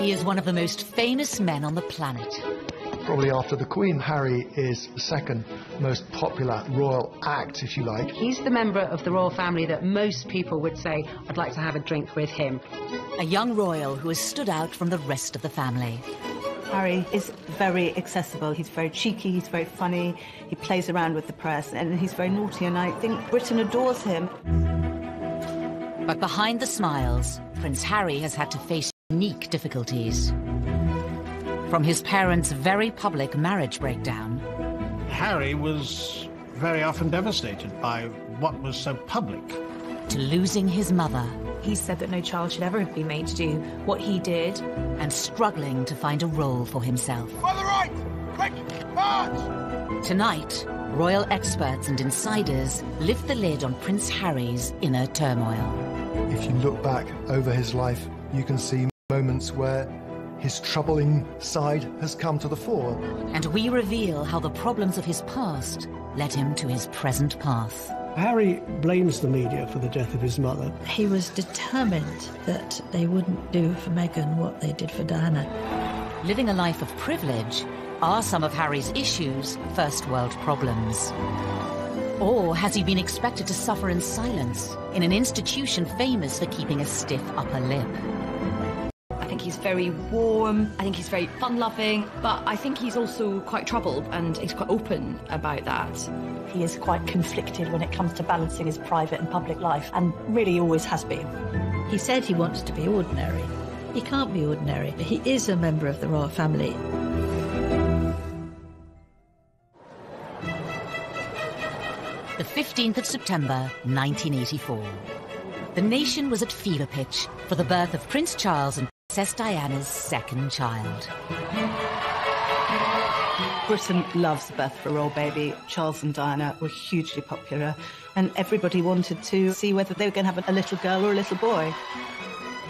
He is one of the most famous men on the planet. Probably after the Queen, Harry is the second most popular royal act, if you like. He's the member of the royal family that most people would say, I'd like to have a drink with him. A young royal who has stood out from the rest of the family. Harry is very accessible. He's very cheeky, he's very funny, he plays around with the press, and he's very naughty, and I think Britain adores him. But behind the smiles, Prince Harry has had to face unique difficulties. From his parents' very public marriage breakdown. Harry was very often devastated by what was so public. To losing his mother. He said that no child should ever have been made to do what he did. And struggling to find a role for himself. On the right! Quick! March! Tonight, royal experts and insiders lift the lid on Prince Harry's inner turmoil. If you look back over his life, you can see moments where his troubling side has come to the fore. And we reveal how the problems of his past led him to his present path. Harry blames the media for the death of his mother. He was determined that they wouldn't do for Meghan what they did for Diana. Living a life of privilege, are some of Harry's issues first world problems? Or has he been expected to suffer in silence in an institution famous for keeping a stiff upper lip? I think he's very warm, I think he's very fun-loving, but I think he's also quite troubled, and he's quite open about that. He is quite conflicted when it comes to balancing his private and public life, and really always has been. He said he wants to be ordinary. He can't be ordinary. He is a member of the royal family. The 15th of September, 1984. The nation was at fever pitch for the birth of Prince Charles and Princess Diana's second child. Britain loves the birth of a royal baby. Charles and Diana were hugely popular, and everybody wanted to see whether they were going to have a little girl or a little boy.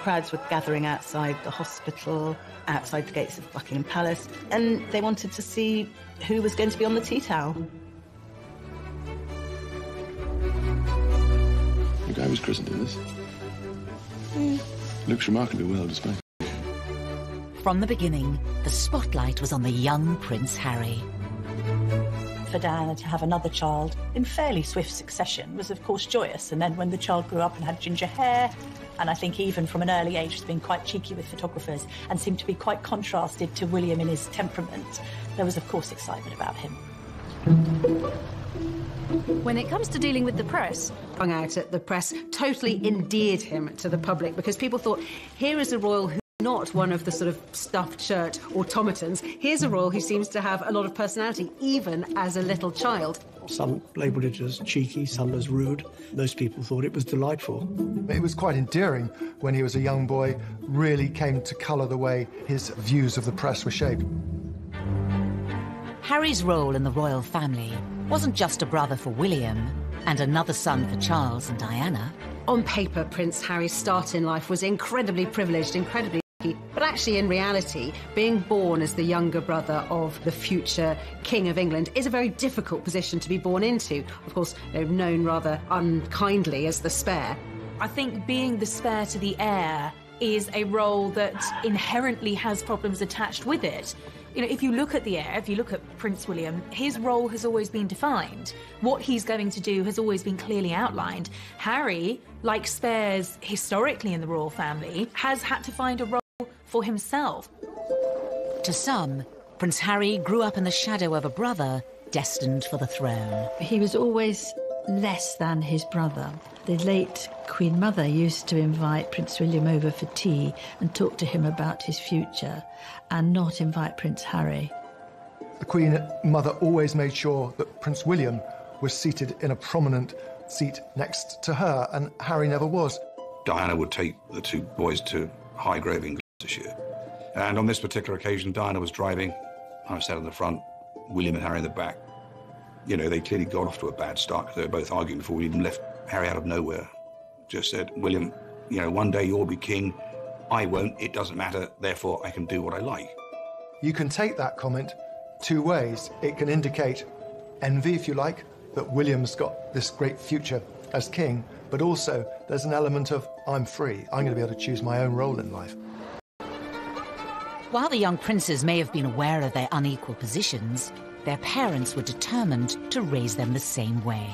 Crowds were gathering outside the hospital, outside the gates of Buckingham Palace, and they wanted to see who was going to be on the tea towel. The guy was christened in this. Looks remarkably well displayed. From the beginning, the spotlight was on the young Prince Harry. For Diana to have another child in fairly swift succession was, of course, joyous. And then when the child grew up and had ginger hair, and I think even from an early age has been quite cheeky with photographers and seemed to be quite contrasted to William in his temperament, there was, of course, excitement about him. When it comes to dealing with the press, Hung out at the press totally endeared him to the public, because people thought, here is a royal who's not one of the sort of stuffed shirt automatons. Here's a royal who seems to have a lot of personality, even as a little child. Some labelled it as cheeky, some as rude. Most people thought it was delightful. It was quite endearing when he was a young boy, really came to colour the way his views of the press were shaped. Harry's role in the royal family wasn't just a brother for William and another son for Charles and Diana. On paper, Prince Harry's start in life was incredibly privileged, incredibly lucky, but actually in reality, being born as the younger brother of the future King of England is a very difficult position to be born into. Of course, known rather unkindly as the spare. I think being the spare to the heir is a role that inherently has problems attached with it. You know, if you look at the heir, if you look at Prince William, his role has always been defined. What he's going to do has always been clearly outlined. Harry, like spares historically in the royal family, has had to find a role for himself. To some, Prince Harry grew up in the shadow of a brother destined for the throne. He was always less than his brother. The late Queen Mother used to invite Prince William over for tea and talk to him about his future, and not invite Prince Harry. The Queen Mother always made sure that Prince William was seated in a prominent seat next to her, and Harry never was. Diana would take the two boys to Highgrove in Gloucestershire. And on this particular occasion, Diana was driving. I was sat in the front, William and Harry in the back. You know, they clearly got off to a bad start because they were both arguing before we even left. Harry out of nowhere just said, William, you know, one day you'll be king. I won't. It doesn't matter. Therefore, I can do what I like. You can take that comment two ways. It can indicate envy, if you like, that William's got this great future as king, but also there's an element of, I'm free. I'm going to be able to choose my own role in life. While the young princes may have been aware of their unequal positions, their parents were determined to raise them the same way.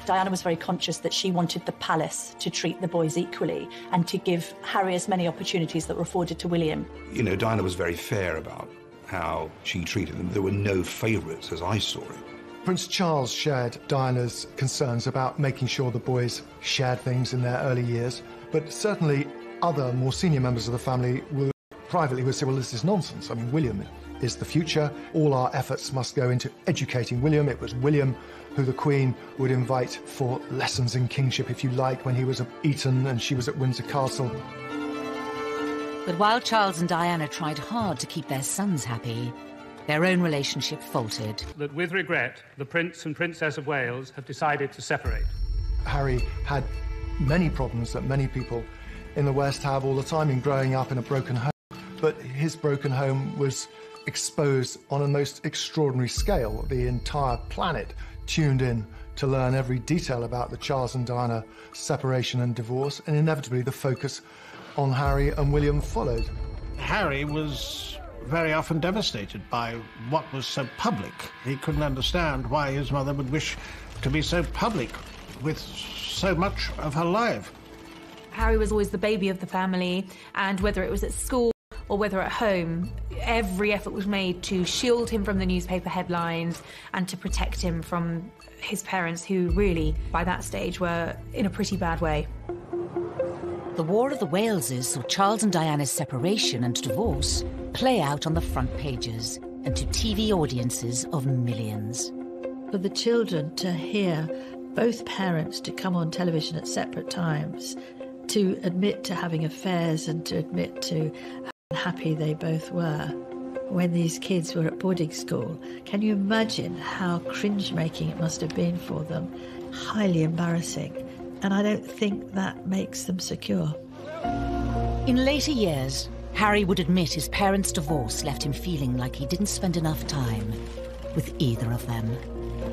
Diana was very conscious that she wanted the palace to treat the boys equally and to give Harry as many opportunities that were afforded to William. You know, Diana was very fair about how she treated them. There were no favourites, as I saw it. Prince Charles shared Diana's concerns about making sure the boys shared things in their early years, but certainly other more senior members of the family would privately say, well, this is nonsense. I mean, William is the future. All our efforts must go into educating William. It was William who the Queen would invite for lessons in kingship, if you like, when he was at Eton and she was at Windsor Castle. But while Charles and Diana tried hard to keep their sons happy, their own relationship faltered. That with regret, the Prince and Princess of Wales have decided to separate. Harry had many problems that many people in the West have all the time in growing up in a broken home. But his broken home was exposed on a most extraordinary scale. The entire planet tuned in to learn every detail about the Charles and Diana separation and divorce, and inevitably the focus on Harry and William followed. Harry was very often devastated by what was so public. He couldn't understand why his mother would wish to be so public with so much of her life. Harry was always the baby of the family, and whether it was at school or whether at home, every effort was made to shield him from the newspaper headlines and to protect him from his parents, who really, by that stage, were in a pretty bad way. The War of the Waleses saw Charles and Diana's separation and divorce play out on the front pages and to TV audiences of millions. For the children to hear both parents to come on television at separate times, to admit to having affairs and to admit to how happy they both were when these kids were at boarding school. Can you imagine how cringe-making it must have been for them? Highly embarrassing. And I don't think that makes them secure. In later years, Harry would admit his parents' divorce left him feeling like he didn't spend enough time with either of them.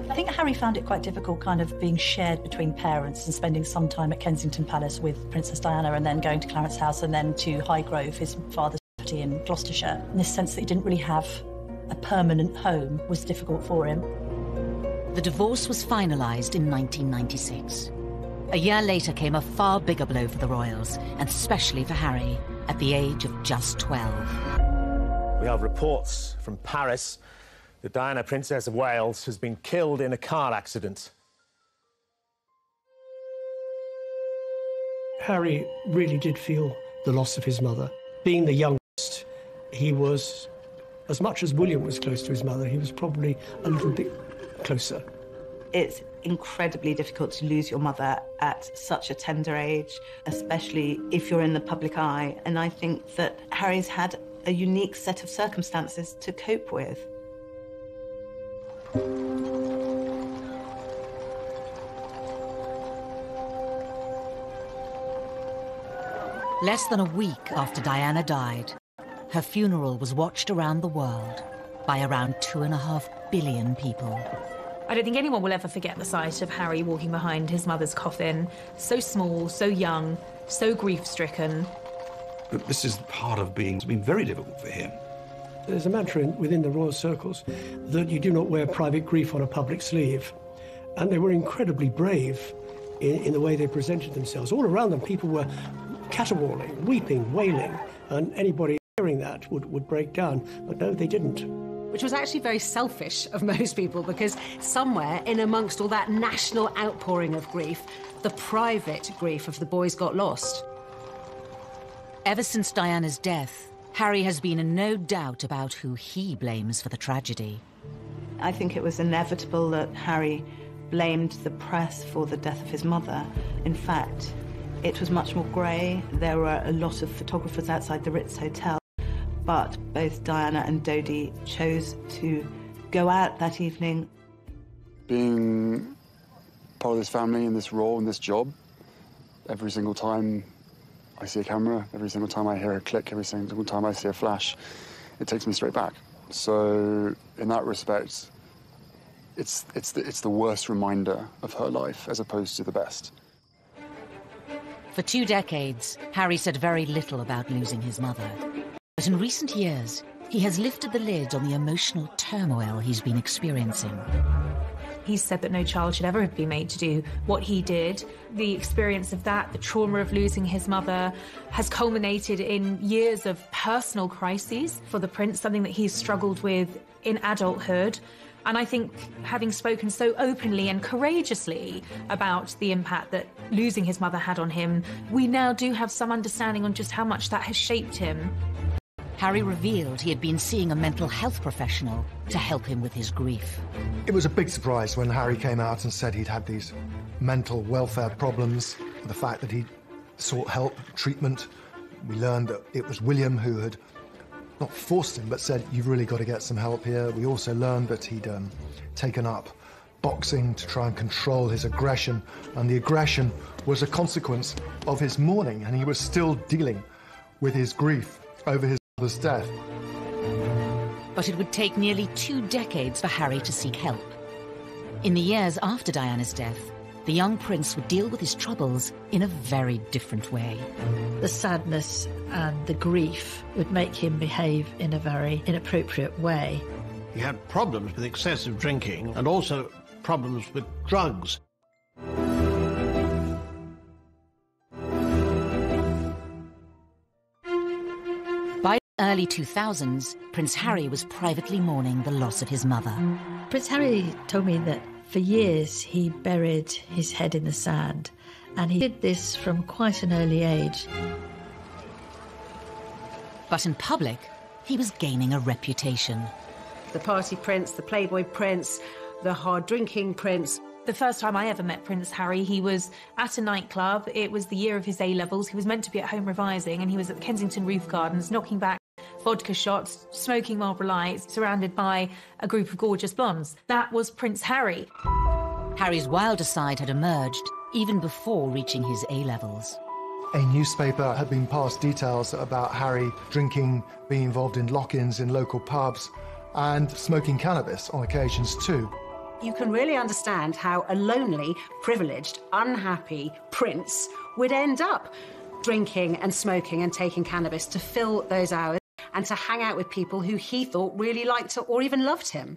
I think Harry found it quite difficult kind of being shared between parents and spending some time at Kensington Palace with Princess Diana and then going to Clarence House and then to Highgrove, his father's property in Gloucestershire. In this sense that he didn't really have a permanent home was difficult for him. The divorce was finalised in 1996. A year later came a far bigger blow for the royals, and especially for Harry, at the age of just 12. We have reports from Paris that Diana, Princess of Wales, has been killed in a car accident. Harry really did feel the loss of his mother. Being the youngest, he was, as much as William was close to his mother, he was probably a little bit closer. It's incredibly difficult to lose your mother at such a tender age, especially if you're in the public eye. And I think that Harry's had a unique set of circumstances to cope with. Less than a week after Diana died, her funeral was watched around the world by around 2.5 billion people. I don't think anyone will ever forget the sight of Harry walking behind his mother's coffin. So small, so young, so grief-stricken. But this is part of it's been very difficult for him. There's a mantra within the royal circles that you do not wear private grief on a public sleeve. And they were incredibly brave in the way they presented themselves. All around them, people were caterwauling, weeping, wailing, and anybody hearing that would break down. But no, they didn't. Which was actually very selfish of most people, because somewhere in amongst all that national outpouring of grief, the private grief of the boys got lost. Ever since Diana's death, Harry has been in no doubt about who he blames for the tragedy. I think it was inevitable that Harry blamed the press for the death of his mother. In fact, it was much more grey. There were a lot of photographers outside the Ritz Hotel. But both Diana and Dodi chose to go out that evening. Being part of this family in this role, in this job, every single time I see a camera, every single time I hear a click, every single time I see a flash, it takes me straight back. So in that respect, it's the worst reminder of her life as opposed to the best. For 2 decades, Harry said very little about losing his mother. But in recent years, he has lifted the lid on the emotional turmoil he's been experiencing. He's said that no child should ever have been made to do what he did. The experience of that, the trauma of losing his mother, has culminated in years of personal crises for the prince, something that he's struggled with in adulthood. And I think having spoken so openly and courageously about the impact that losing his mother had on him, we now do have some understanding on just how much that has shaped him. Harry revealed he had been seeing a mental health professional to help him with his grief. It was a big surprise when Harry came out and said he'd had these mental welfare problems, the fact that he'd sought help, treatment. We learned that it was William who had not forced him, but said, you've really got to get some help here. We also learned that he'd taken up boxing to try and control his aggression, and the aggression was a consequence of his mourning, and he was still dealing with his grief over his mother's death. But it would take nearly 2 decades for Harry to seek help. In the years after Diana's death, the young prince would deal with his troubles in a very different way. The sadness and the grief would make him behave in a very inappropriate way. He had problems with excessive drinking and also problems with drugs. By the early 2000s, Prince Harry was privately mourning the loss of his mother. Prince Harry told me that for years he buried his head in the sand, and he did this from quite an early age. But in public, he was gaining a reputation. The party prince, the playboy prince, the hard-drinking prince. The first time I ever met Prince Harry, he was at a nightclub. It was the year of his A-levels. He was meant to be at home revising, and he was at the Kensington Roof Gardens, knocking back vodka shots, smoking Marlboro Lights, surrounded by a group of gorgeous blondes. That was Prince Harry. Harry's wilder side had emerged even before reaching his A-levels. A newspaper had been passed details about Harry drinking, being involved in lock-ins in local pubs, and smoking cannabis on occasions too. You can really understand how a lonely, privileged, unhappy prince would end up drinking and smoking and taking cannabis to fill those hours and to hang out with people who he thought really liked or even loved him.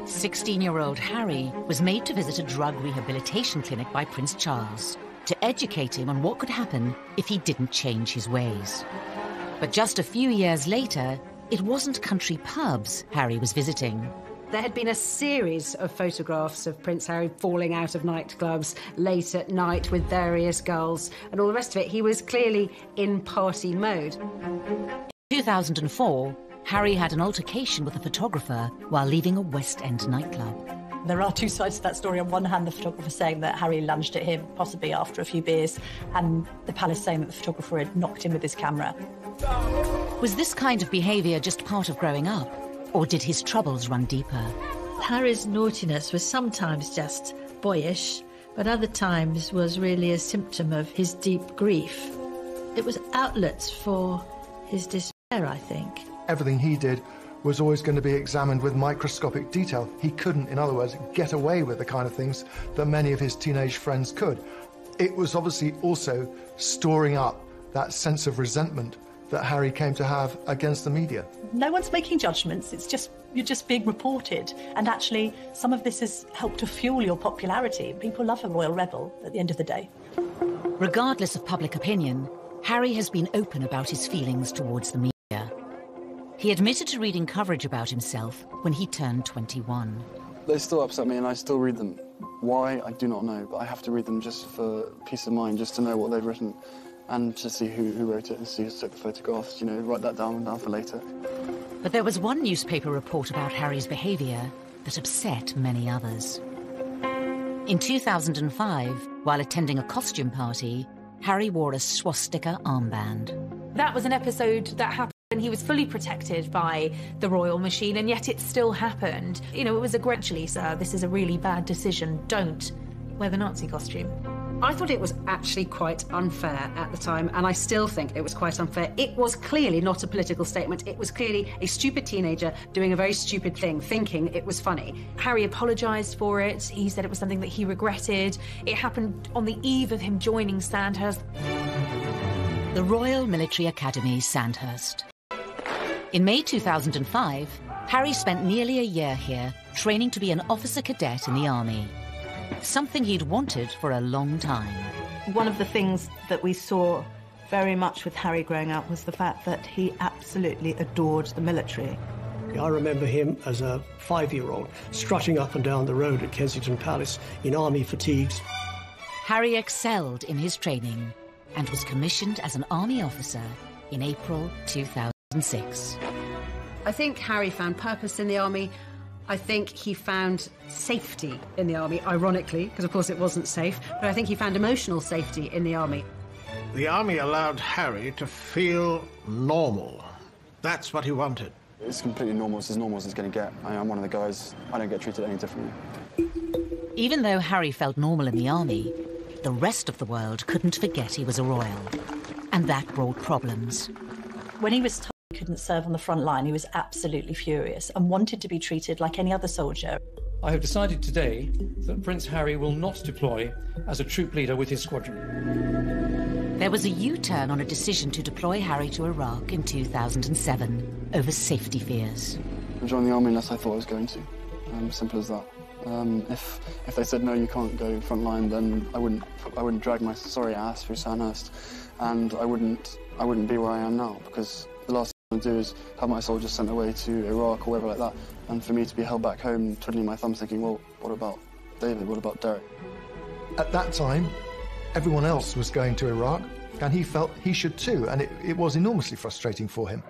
16-year-old Harry was made to visit a drug rehabilitation clinic by Prince Charles to educate him on what could happen if he didn't change his ways. But just a few years later, it wasn't country pubs Harry was visiting. There had been a series of photographs of Prince Harry falling out of nightclubs late at night with various girls and all the rest of it. He was clearly in party mode. In 2004, Harry had an altercation with a photographer while leaving a West End nightclub. There are two sides to that story. On one hand, the photographer saying that Harry lunged at him, possibly after a few beers, and the palace saying that the photographer had knocked him with his camera. Was this kind of behaviour just part of growing up? Or did his troubles run deeper? Harry's naughtiness was sometimes just boyish, but other times was really a symptom of his deep grief. It was outlets for his despair, I think. Everything he did was always going to be examined with microscopic detail. He couldn't, in other words, get away with the kind of things that many of his teenage friends could. It was obviously also storing up that sense of resentment that Harry came to have against the media. No one's making judgments, you're just being reported. And actually, some of this has helped to fuel your popularity. People love a royal rebel at the end of the day. Regardless of public opinion, Harry has been open about his feelings towards the media. He admitted to reading coverage about himself when he turned 21. They still upset me and I still read them. Why, I do not know, but I have to read them just for peace of mind, just to know what they've written. And to see who wrote it and see who took the photographs, write that down for later. But there was one newspaper report about Harry's behaviour that upset many others. In 2005, while attending a costume party, Harry wore a swastika armband. That was an episode that happened and he was fully protected by the royal machine, and yet it still happened. It was actually, sir, this is a really bad decision. Don't wear the Nazi costume. I thought it was actually quite unfair at the time, and I still think it was quite unfair. It was clearly not a political statement. It was clearly a stupid teenager doing a very stupid thing, thinking it was funny. Harry apologised for it. He said it was something that he regretted. It happened on the eve of him joining Sandhurst. The Royal Military Academy, Sandhurst. In May 2005, Harry spent nearly a year here, training to be an officer cadet in the army. Something he'd wanted for a long time. One of the things that we saw very much with Harry growing up was the fact that he absolutely adored the military. I remember him as a 5-year-old strutting up and down the road at Kensington Palace in army fatigues. Harry excelled in his training and was commissioned as an army officer in April 2006. I think Harry found purpose in the army. I think he found safety in the army, ironically, because of course it wasn't safe, but I think he found emotional safety in the army. The army allowed Harry to feel normal. That's what he wanted. It's completely normal. It's as normal as it's going to get. I'm one of the guys. I don't get treated any differently. Even though Harry felt normal in the army, the rest of the world couldn't forget he was a royal. And that brought problems. When he was told he couldn't serve on the front line, he was absolutely furious and wanted to be treated like any other soldier. I have decided today that Prince Harry will not deploy as a troop leader with his squadron. There was a U-turn on a decision to deploy Harry to Iraq in 2007 over safety fears. I joined the army unless I thought I was going to. Simple as that. If they said no, you can't go front line, then I wouldn't drag my sorry ass through Sandhurst, and I wouldn't be where I am now, because the last thing I do is have my soldiers sent away to Iraq or wherever like that, and for me to be held back home, twiddling my thumbs, thinking, well, what about David? What about Derek? At that time, everyone else was going to Iraq, and he felt he should too, and it was enormously frustrating for him.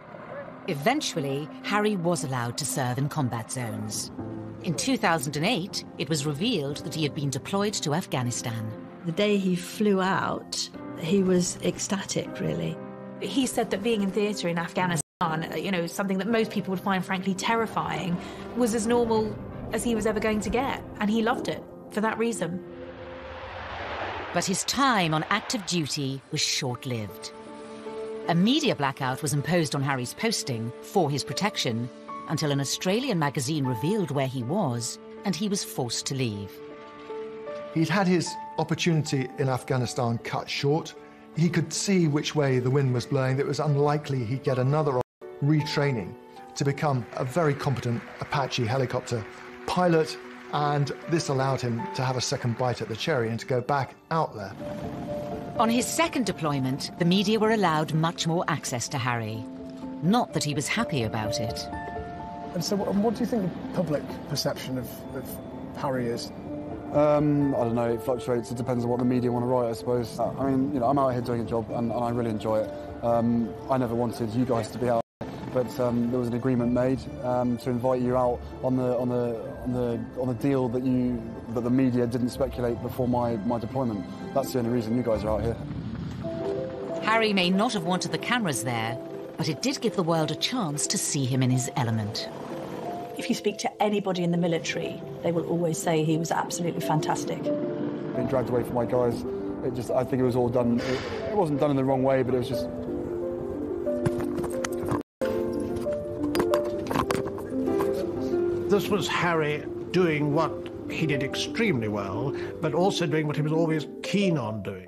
Eventually, Harry was allowed to serve in combat zones. In 2008, it was revealed that he had been deployed to Afghanistan. The day he flew out, he was ecstatic, really. He said that being in theatre in Afghanistan, you know, something that most people would find frankly terrifying, was as normal as he was ever going to get, and he loved it for that reason. But his time on active duty was short-lived. A media blackout was imposed on Harry's posting for his protection until an Australian magazine revealed where he was, and he was forced to leave. He'd had his opportunity in Afghanistan cut short. He could see which way the wind was blowing. It was unlikely he'd get another retraining to become a very competent Apache helicopter pilot, and this allowed him to have a second bite at the cherry and to go back out there. On his second deployment, the media were allowed much more access to Harry. Not that he was happy about it. And so what do you think the public perception of Harry is? I don't know, it fluctuates. It depends on what the media want to write, I suppose. I mean, you know, I'm out here doing a job and I really enjoy it. I never wanted you guys to be out, but there was an agreement made to invite you out on the deal that the media didn't speculate before my deployment. That's the only reason you guys are out here. Harry may not have wanted the cameras there, but it did give the world a chance to see him in his element. If you speak to anybody in the military, they will always say he was absolutely fantastic. Being dragged away from my guys, I think it was all done, it wasn't done in the wrong way, but it was just... This was Harry doing what he did extremely well, but also doing what he was always keen on doing.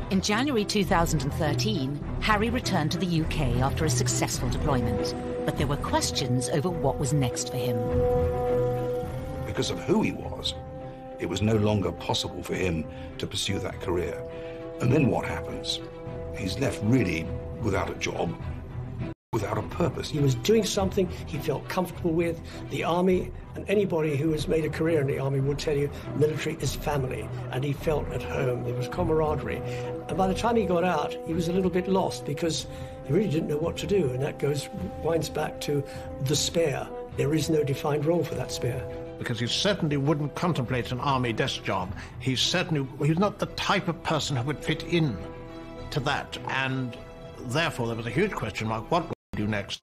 In January 2013, Harry returned to the UK after a successful deployment, but there were questions over what was next for him. Because of who he was, it was no longer possible for him to pursue that career. And then what happens? He's left really without a job, without a purpose. He was doing something he felt comfortable with. The army, and anybody who has made a career in the army would tell you military is family, and he felt at home. There was camaraderie. And by the time he got out, he was a little bit lost because he really didn't know what to do, and that winds back to the spare. There is no defined role for that spare. Because he certainly wouldn't contemplate an army desk job. He's not the type of person who would fit in to that, and therefore there was a huge question mark, what would he do next?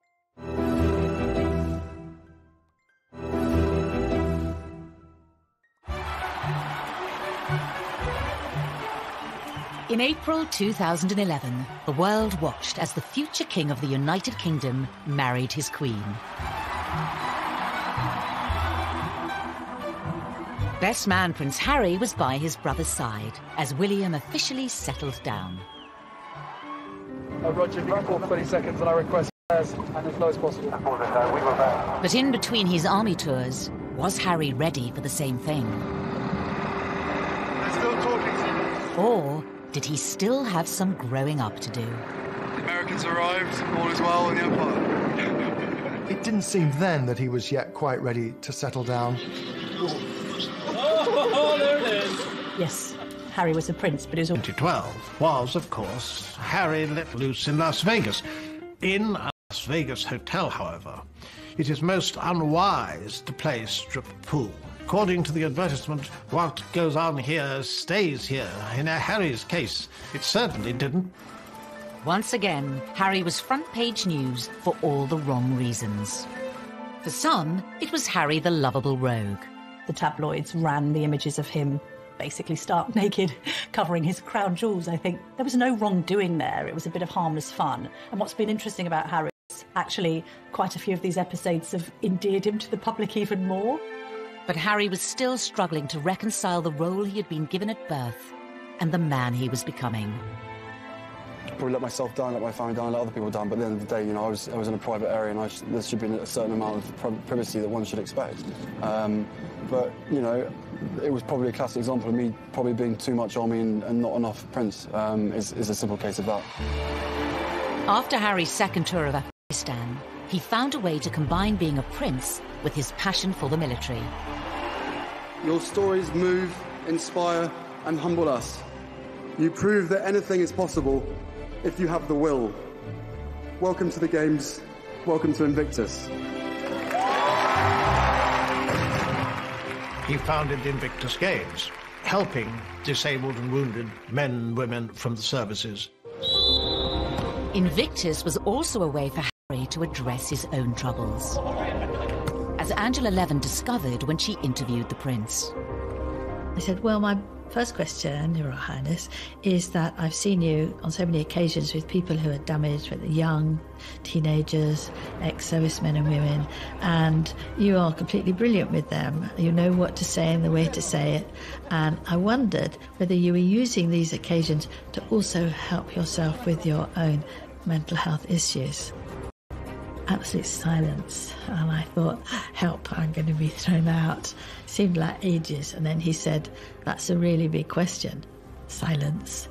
In April 2011, the world watched as the future King of the United Kingdom married his Queen. Best man Prince Harry was by his brother's side as William officially settled down. Roger, if you can call 20 seconds and I request And as low as possible. But in between his army tours, was Harry ready for the same thing? They're still talking to you. Or did he still have some growing up to do? The Americans arrived, all is well in the Empire. It didn't seem then that he was yet quite ready to settle down. Oh, there it is. Yes, Harry was a prince, but he was... 2012 was, of course, Harry let loose in Las Vegas. In a Las Vegas hotel, however, it is most unwise to play strip pool. According to the advertisement, what goes on here stays here. In Harry's case, it certainly didn't. Once again, Harry was front-page news for all the wrong reasons. For some, it was Harry the lovable rogue. The tabloids ran the images of him basically stark naked, covering his crown jewels, I think. There was no wrongdoing there. It was a bit of harmless fun. And what's been interesting about Harry is actually quite a few of these episodes have endeared him to the public even more. But Harry was still struggling to reconcile the role he had been given at birth and the man he was becoming. Probably let myself down, let my family down, let other people down, but at the end of the day, you know, I was in a private area and there should be a certain amount of privacy that one should expect. But, you know, it was probably a classic example of me probably being too much army and not enough prince, is a simple case of that. After Harry's second tour of Afghanistan, he found a way to combine being a prince with his passion for the military. Your stories move, inspire and humble us. You prove that anything is possible if you have the will. Welcome to the Games. Welcome to Invictus. He founded the Invictus Games, helping disabled and wounded men and women from the services. Invictus was also a way for Harry to address his own troubles, as Angela Levin discovered when she interviewed the prince. I said, well, my first question, Your Highness, is that I've seen you on so many occasions with people who are damaged, with young teenagers, ex-servicemen and women, and you are completely brilliant with them. You know what to say and the way to say it. And I wondered whether you were using these occasions to also help yourself with your own mental health issues. Absolute silence, and I thought, help, I'm going to be thrown out. Seemed like ages, and then he said, that's a really big question. Silence.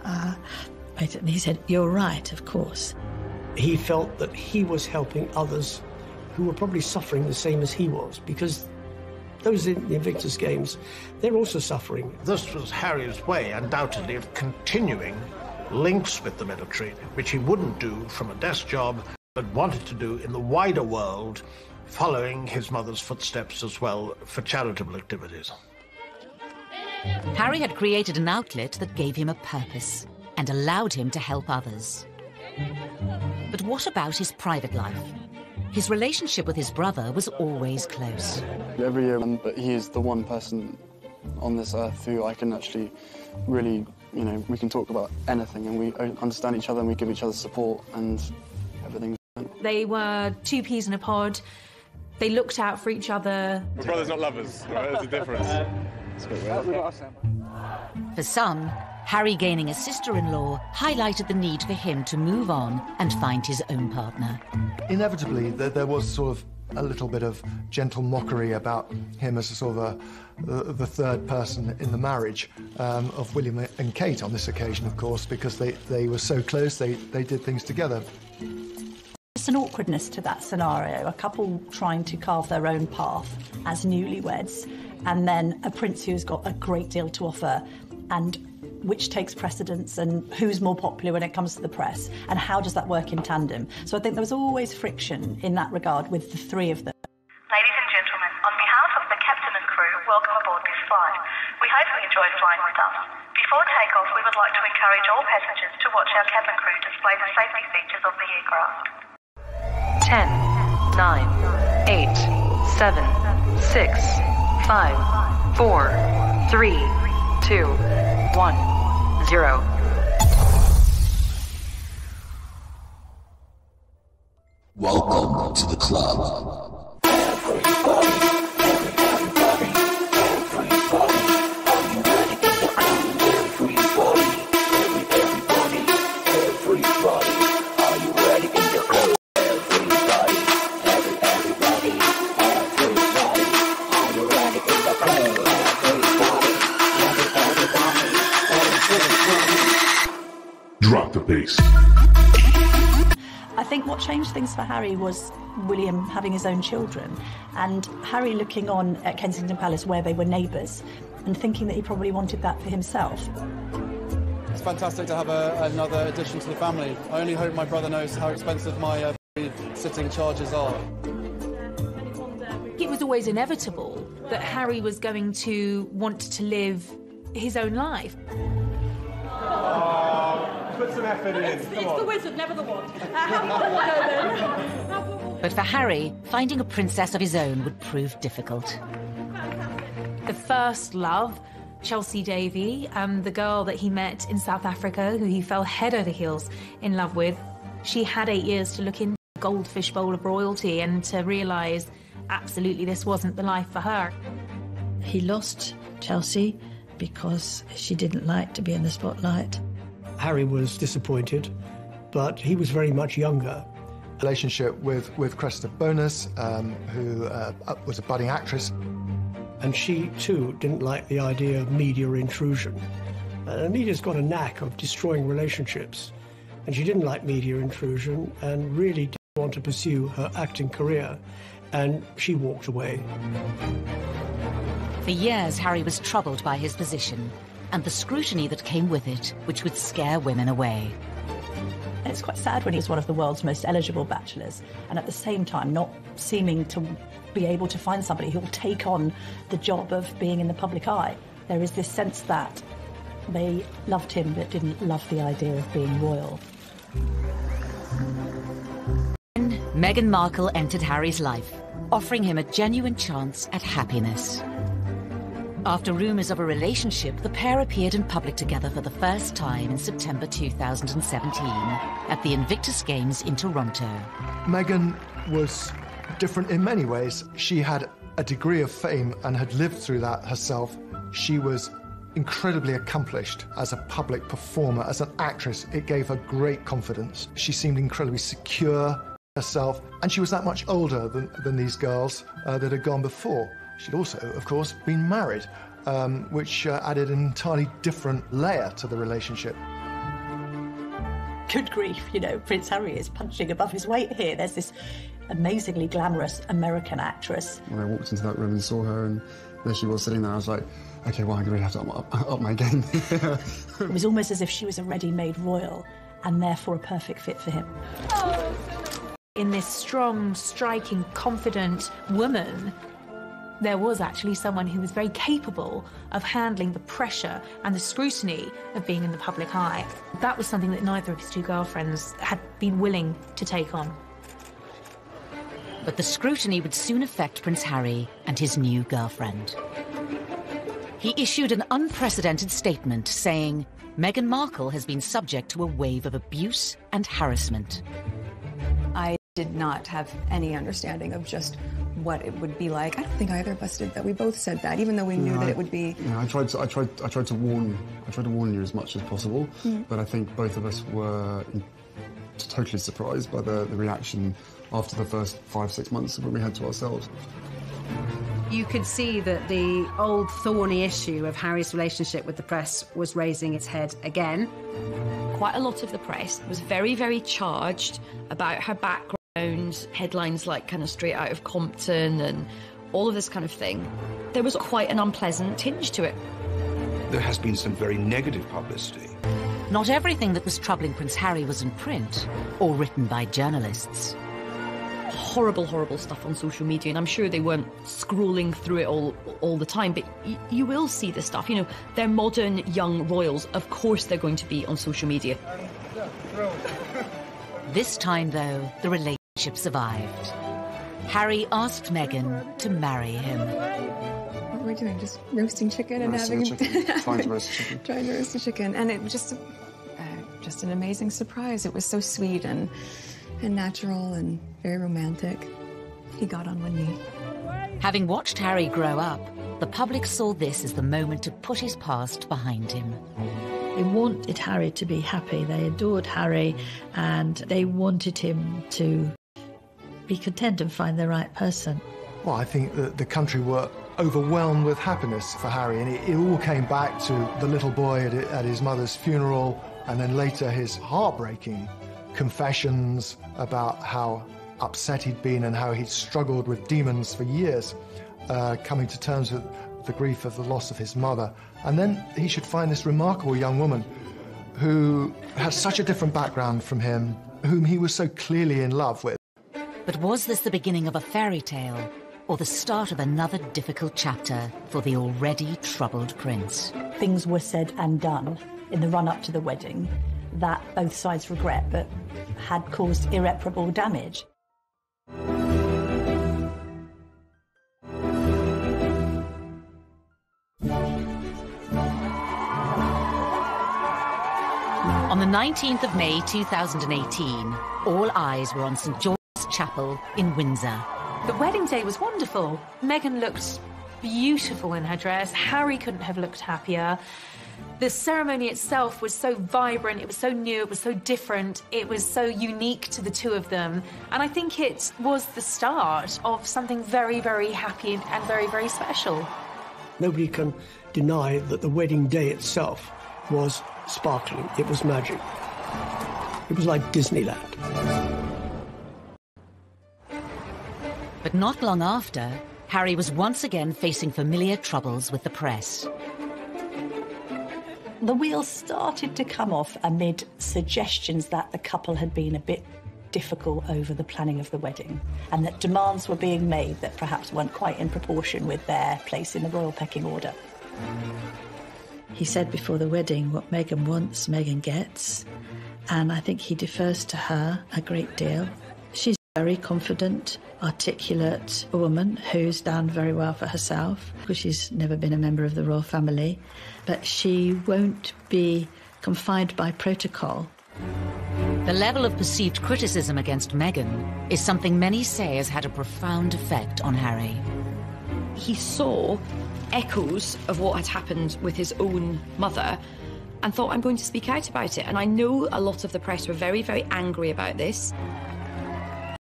And he said, you're right, of course. He felt that he was helping others who were probably suffering the same as he was, because those in the Invictus Games, they're also suffering. This was Harry's way, undoubtedly, of continuing links with the military, which he wouldn't do from a desk job, but wanted to do in the wider world, following his mother's footsteps as well for charitable activities. Harry had created an outlet that gave him a purpose and allowed him to help others. But what about his private life? His relationship with his brother was always close. Every year, but he is the one person on this earth who I can actually really, you know, we can talk about anything and we understand each other and we give each other support and everything. They were two peas in a pod. They looked out for each other. We're brothers, not lovers. Right? There's a difference. For some, Harry gaining a sister-in-law highlighted the need for him to move on and find his own partner. Inevitably, there was sort of a little bit of gentle mockery about him as a sort of the third person in the marriage of William and Kate on this occasion, of course, because they were so close, they did things together. There's an awkwardness to that scenario, a couple trying to carve their own path as newlyweds, and then a prince who's got a great deal to offer, and which takes precedence and who's more popular when it comes to the press, and how does that work in tandem? So I think there was always friction in that regard with the three of them. Ladies and gentlemen, on behalf of the captain and crew, welcome aboard this flight. We hope you enjoy flying with us. Before takeoff, we would like to encourage all passengers to watch our cabin crew display the safety features of the aircraft. 10, 9, 8, 7, 6, 5, 4, 3, 2, 1, 0. Welcome to the club. police. I think what changed things for Harry was William having his own children and Harry looking on at Kensington Palace where they were neighbours and thinking that he probably wanted that for himself. It's fantastic to have another addition to the family. I only hope my brother knows how expensive my sitting charges are. It was always inevitable that Harry was going to want to live his own life. Put some effort in. It's the wizard, never the wand. But for Harry, finding a princess of his own would prove difficult. The first love, Chelsea Davy, the girl that he met in South Africa, who he fell head over heels in love with, she had 8 years to look into the goldfish bowl of royalty and to realise absolutely this wasn't the life for her. He lost Chelsea because she didn't like to be in the spotlight. Harry was disappointed, but he was very much younger. Relationship with Cressida Bonas, who was a budding actress. And she, too, didn't like the idea of media intrusion. Media's got a knack of destroying relationships, and she didn't like media intrusion and really didn't want to pursue her acting career, and she walked away. For years, Harry was troubled by his position and the scrutiny that came with it, which would scare women away. It's quite sad when he's one of the world's most eligible bachelors and at the same time not seeming to be able to find somebody who will take on the job of being in the public eye. There is this sense that they loved him but didn't love the idea of being royal. Meghan Markle entered Harry's life, offering him a genuine chance at happiness. After rumours of a relationship, the pair appeared in public together for the first time in September 2017 at the Invictus Games in Toronto. Meghan was different in many ways. She had a degree of fame and had lived through that herself. She was incredibly accomplished as a public performer, as an actress. It gave her great confidence. She seemed incredibly secure herself, and she was that much older than these girls that had gone before. She'd also, of course, been married, which added an entirely different layer to the relationship. Good grief, you know, Prince Harry is punching above his weight here. There's this amazingly glamorous American actress. When I walked into that room and saw her, and there she was sitting there, I was like, OK, well, I'm going to have to up my game. It was almost as if she was a ready-made royal and therefore a perfect fit for him. In this strong, striking, confident woman, there was actually someone who was very capable of handling the pressure and the scrutiny of being in the public eye. That was something that neither of his two girlfriends had been willing to take on. But the scrutiny would soon affect Prince Harry and his new girlfriend. He issued an unprecedented statement saying, Meghan Markle has been subject to a wave of abuse and harassment. I did not have any understanding of just what it would be like. I don't think either of us did that. We both said that, even though we knew that it would be. Yeah, I tried to warn you as much as possible, but I think both of us were totally surprised by the reaction after the first 5-6 months when we had to ourselves. You could see that the old thorny issue of Harry's relationship with the press was raising its head again. Quite a lot of the press was very, very charged about her background, headlines like kind of straight out of Compton and all of this kind of thing. There was quite an unpleasant tinge to it. There has been some very negative publicity. Not everything that was troubling Prince Harry was in print or written by journalists. Horrible, horrible stuff on social media, and I'm sure they weren't scrolling through it all the time, but you will see this stuff. You know, they're modern young royals. Of course they're going to be on social media. This time, though, the relationship survived. Harry asked Meghan to marry him. What were we doing? Just roasting chicken and having Trying to roast a chicken. Trying to roast a chicken, and it was just an amazing surprise. It was so sweet and natural and very romantic. He got on one knee. Having watched Harry grow up, the public saw this as the moment to put his past behind him. They wanted Harry to be happy. They adored Harry, and they wanted him to be content and find the right person. Well, I think that the country were overwhelmed with happiness for Harry, and it all came back to the little boy at his mother's funeral, And then later his heartbreaking confessions about how upset he'd been and how he'd struggled with demons for years, coming to terms with the grief of the loss of his mother. And then he should find this remarkable young woman who has such a different background from him, whom he was so clearly in love with. But was this the beginning of a fairy tale, or the start of another difficult chapter for the already troubled prince? Things were said and done in the run-up to the wedding that both sides regret, but had caused irreparable damage. On the 19th of May 2018, all eyes were on St George's Chapel in Windsor. The wedding day was wonderful. Meghan looked beautiful in her dress. Harry couldn't have looked happier. The ceremony itself was so vibrant, it was so new, it was so different, it was so unique to the two of them. And I think it was the start of something very, very happy and very, very special. Nobody can deny that the wedding day itself was sparkling. It was magic. It was like Disneyland. But not long after, Harry was once again facing familiar troubles with the press. The wheels started to come off amid suggestions that the couple had been a bit difficult over the planning of the wedding, and that demands were being made that perhaps weren't quite in proportion with their place in the royal pecking order. He said before the wedding, what Meghan wants, Meghan gets. And I think he defers to her a great deal. She's a very confident, articulate woman who's done very well for herself, because she's never been a member of the royal family. But she won't be confined by protocol. The level of perceived criticism against Meghan is something many say has had a profound effect on Harry. He saw echoes of what had happened with his own mother and thought, I'm going to speak out about it. And I know a lot of the press were very, very angry about this.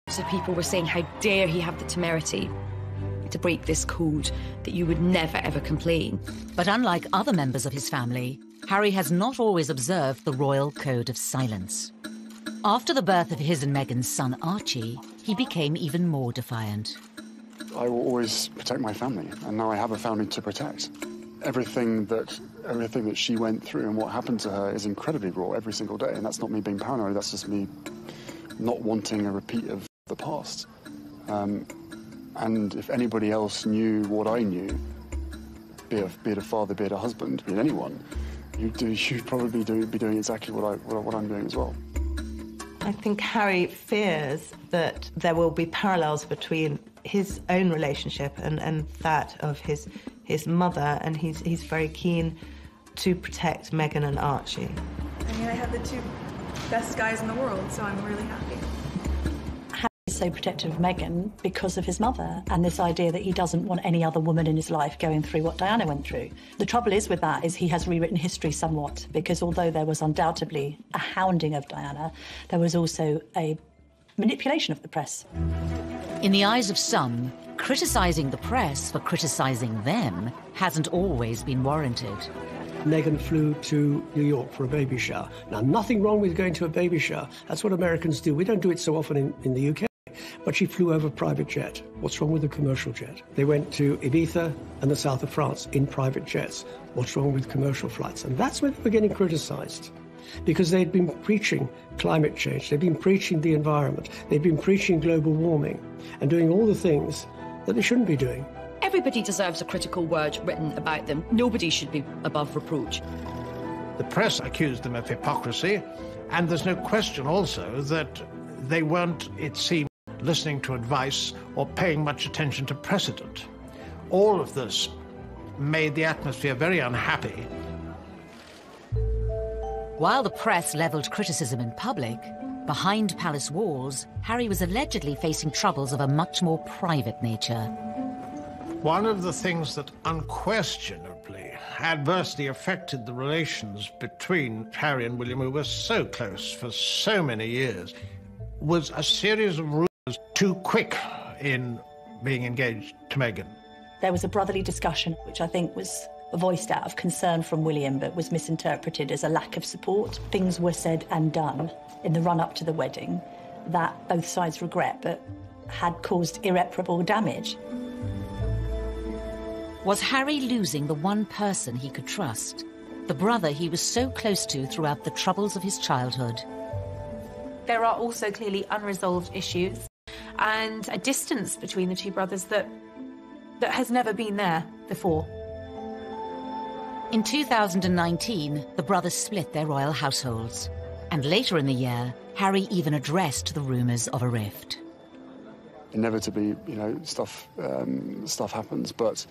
So people were saying, how dare he have the temerity to break this code, that you would never, ever complain. But unlike other members of his family, Harry has not always observed the royal code of silence. After the birth of his and Meghan's son Archie, he became even more defiant. I will always protect my family, and now I have a family to protect. Everything that she went through and what happened to her is incredibly raw every single day, and that's not me being paranoid, that's just me not wanting a repeat of the past. And if anybody else knew what I knew, be it a father, be it a husband, be it anyone, you'd probably be doing exactly what I'm doing as well. I think Harry fears that there will be parallels between his own relationship and that of his mother, and he's very keen to protect Meghan and Archie. I mean, I have the two best guys in the world, so I'm really happy. Harry is so protective of Meghan because of his mother and this idea that he doesn't want any other woman in his life going through what Diana went through. The trouble is with that is he has rewritten history somewhat, because although there was undoubtedly a hounding of Diana, there was also a manipulation of the press. In the eyes of some, criticising the press for criticising them hasn't always been warranted. Meghan flew to New York for a baby shower. Now, nothing wrong with going to a baby shower. That's what Americans do. We don't do it so often in the UK. But she flew over a private jet. What's wrong with a commercial jet? They went to Ibiza and the south of France in private jets. What's wrong with commercial flights? And that's when they were getting criticised, because they'd been preaching climate change, they'd been preaching the environment, they'd been preaching global warming, and doing all the things that they shouldn't be doing. Everybody deserves a critical word written about them. Nobody should be above reproach. The press accused them of hypocrisy, and there's no question also that they weren't, it seemed, listening to advice or paying much attention to precedent. All of this made the atmosphere very unhappy. While the press levelled criticism in public, behind palace walls, Harry was allegedly facing troubles of a much more private nature. One of the things that unquestionably adversely affected the relations between Harry and William, who were so close for so many years, was a series of rumours too quick in being engaged to Meghan. There was a brotherly discussion, which I think was voiced out of concern from William, but was misinterpreted as a lack of support. Things were said and done in the run-up to the wedding that both sides regret, but had caused irreparable damage. Was Harry losing the one person he could trust? The brother he was so close to throughout the troubles of his childhood? There are also clearly unresolved issues and a distance between the two brothers that has never been there before. In 2019, the brothers split their royal households. And later in the year, Harry even addressed the rumours of a rift. Inevitably, stuff happens, but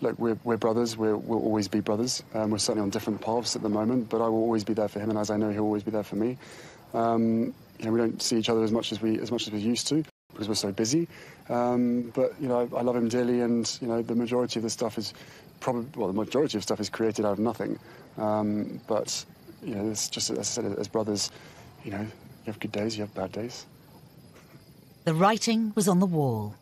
look, we're brothers. We'll always be brothers. We're certainly on different paths at the moment, but I will always be there for him, and as I know, he'll always be there for me. We don't see each other as much as we used to because we're so busy. But I love him dearly, and the majority of the stuff is the majority of stuff is created out of nothing. But it's just, as I said, as brothers, you have good days, you have bad days. The writing was on the wall.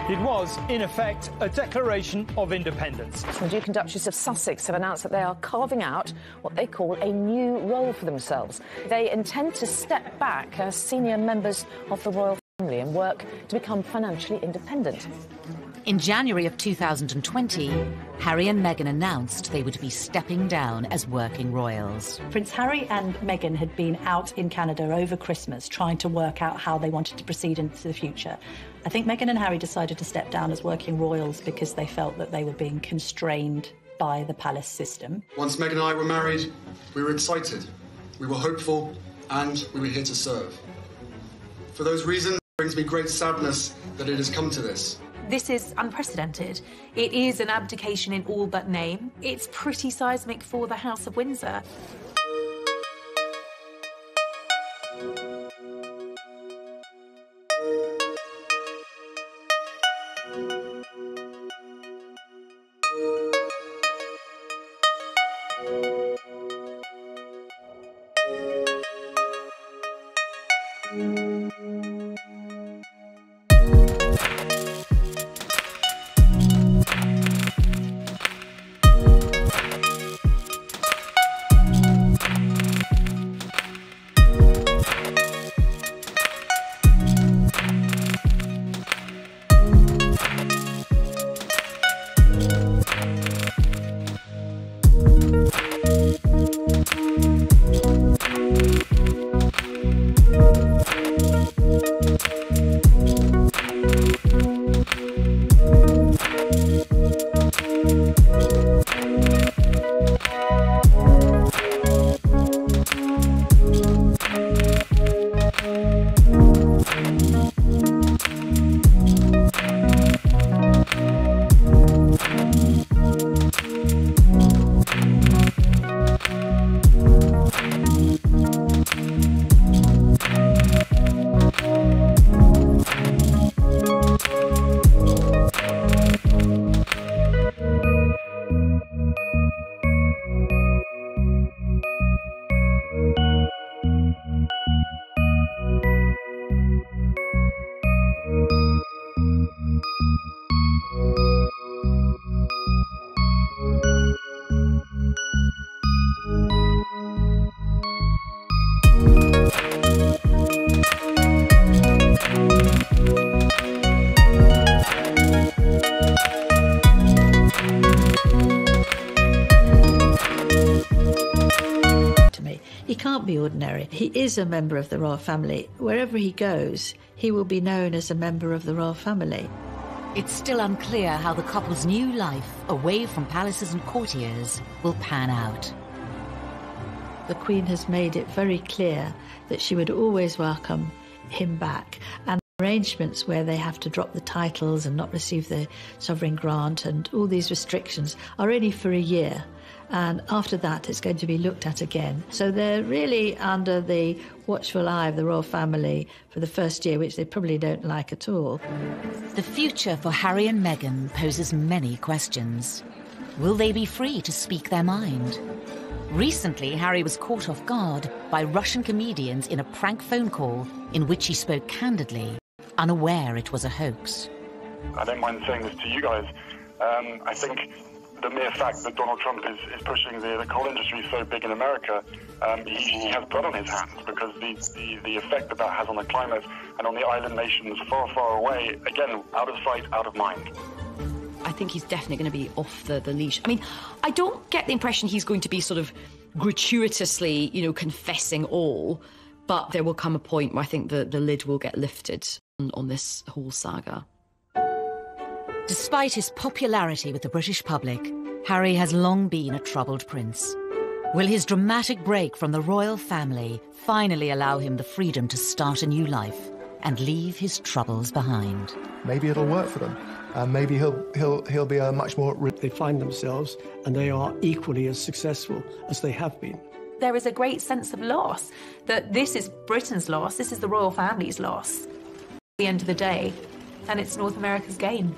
It was, in effect, a declaration of independence. The Duke and Duchess of Sussex have announced that they are carving out what they call a new role for themselves. They intend to step back as senior members of the royal family and work to become financially independent. In January of 2020, Harry and Meghan announced they would be stepping down as working royals. Prince Harry and Meghan had been out in Canada over Christmas trying to work out how they wanted to proceed into the future. I think Meghan and Harry decided to step down as working royals because they felt that they were being constrained by the palace system. Once Meghan and I were married, we were excited, we were hopeful, and we were here to serve. For those reasons, it brings me great sadness that it has come to this. This is unprecedented. It is an abdication in all but name. It's pretty seismic for the House of Windsor. Be ordinary. He is a member of the royal family. Wherever he goes, he will be known as a member of the royal family. It's still unclear how the couple's new life, away from palaces and courtiers, will pan out. The Queen has made it very clear that she would always welcome him back, and arrangements where they have to drop the titles and not receive the sovereign grant and all these restrictions are only for a year. And after that, it's going to be looked at again. So they're really under the watchful eye of the royal family for the first year, which they probably don't like at all. The future for Harry and Meghan poses many questions. Will they be free to speak their mind? Recently, Harry was caught off guard by Russian comedians in a prank phone call in which he spoke candidly, unaware it was a hoax. I don't mind saying this to you guys. I think the mere fact that Donald Trump is pushing the coal industry so big in America, he has blood on his hands, because the effect that has on the climate and on the island nations far, far away, again, out of sight, out of mind. I think he's definitely going to be off the leash. I mean, I don't get the impression he's going to be sort of gratuitously, confessing all, but there will come a point where I think the lid will get lifted on this whole saga. Despite his popularity with the British public, Harry has long been a troubled prince. Will his dramatic break from the royal family finally allow him the freedom to start a new life and leave his troubles behind? Maybe it'll work for them. Maybe he'll be a much more... They find themselves and they are equally as successful as they have been. There is a great sense of loss, that this is Britain's loss, this is the royal family's loss at the end of the day, and it's North America's gain.